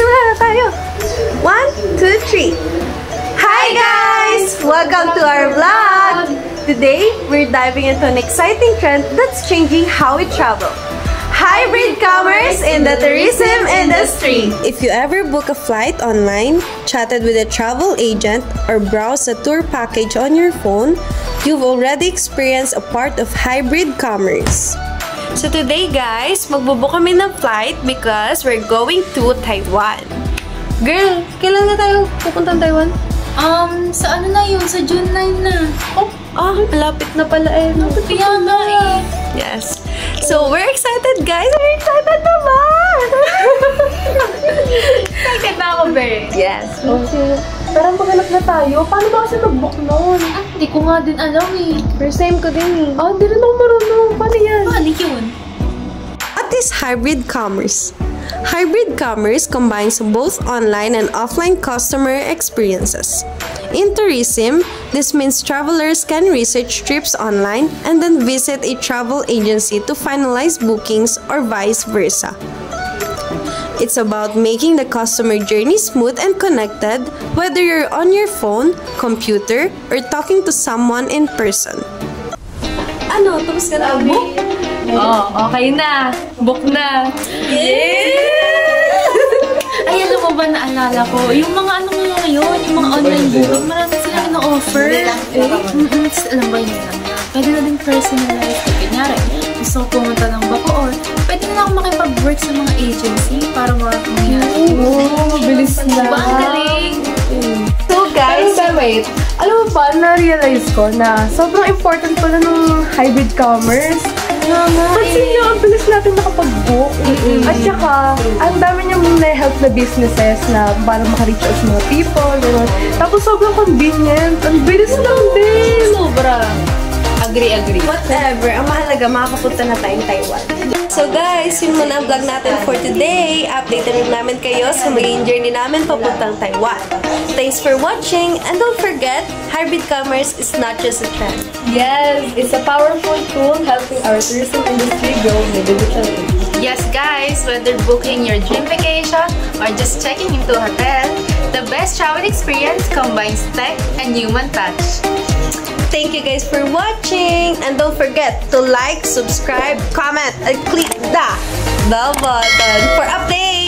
Magsimula na tayo. 1, 2, 3. Hi guys! Welcome to our vlog! Today, we're diving into an exciting trend that's changing how we travel. Hybrid commerce in the tourism industry. If you ever book a flight online, chatted with a travel agent, or browsed a tour package on your phone, you've already experienced a part of hybrid commerce. So today guys, magbubook kami ng flight because we're going to Taiwan. Girl, kailan na tayo pupunta ng Taiwan? Sa ano na yun? Sa June 9 na. Malapit na pala eh. Kaya nga eh. Yes. So, we're excited guys! We're excited naman! Excited na ako, Bert. Yes. Okay. Parang maghanap na tayo. Paano ba kasi mag-book noon? Hindi ko nga din alam eh. First time ko din eh. Hindi rin ako marunong. Paano yan? Paano yun? What is hybrid commerce? Hybrid commerce combines both online and offline customer experiences. In tourism, this means travelers can research trips online and then visit a travel agency to finalize bookings or vice versa. It's about making the customer journey smooth and connected, whether you're on your phone, computer, or talking to someone in person. Ano? Tapos ka na book? Okay na. Book na. Ay, alam mo ba, naalala ko, yung mga ano mo ngayon, yung mga online booking, marami silang ino-offer. Alam ba yun lang yan? Pwede na din personalized. Kunyari, gusto ko pumunta ng Bacoor, pwede na ako makipag-work sa mga agency para mangyari. Bilis na. Ang galing! So guys, wait. Alam mo ba, na-realize ko na sobrang important pala ng hybrid commerce. Pansin nyo, ang bilis natin nakapag-book. At saka, ang dami niyang na-help na businesses na para makareach out sa mga people. Gano'n. Tapos sobrang convenient. Ang bilis lang din. Sobra. Agree. Whatever. Ang mahalaga, makakapunta na tayong Taiwan. So guys, yun muna ang vlog natin for today. Update rin namin kayo sa magiging journey namin papuntang Taiwan. Thanks for watching, and don't forget, hybrid commerce is not just a trend. Yes, it's a powerful tool helping our tourism industry grow in the digital age. Yes guys, whether booking your dream vacation or just checking into a hotel, the best travel experience combines tech and human touch. Thank you guys for watching, and don't forget to like, subscribe, comment, and click the bell button for updates.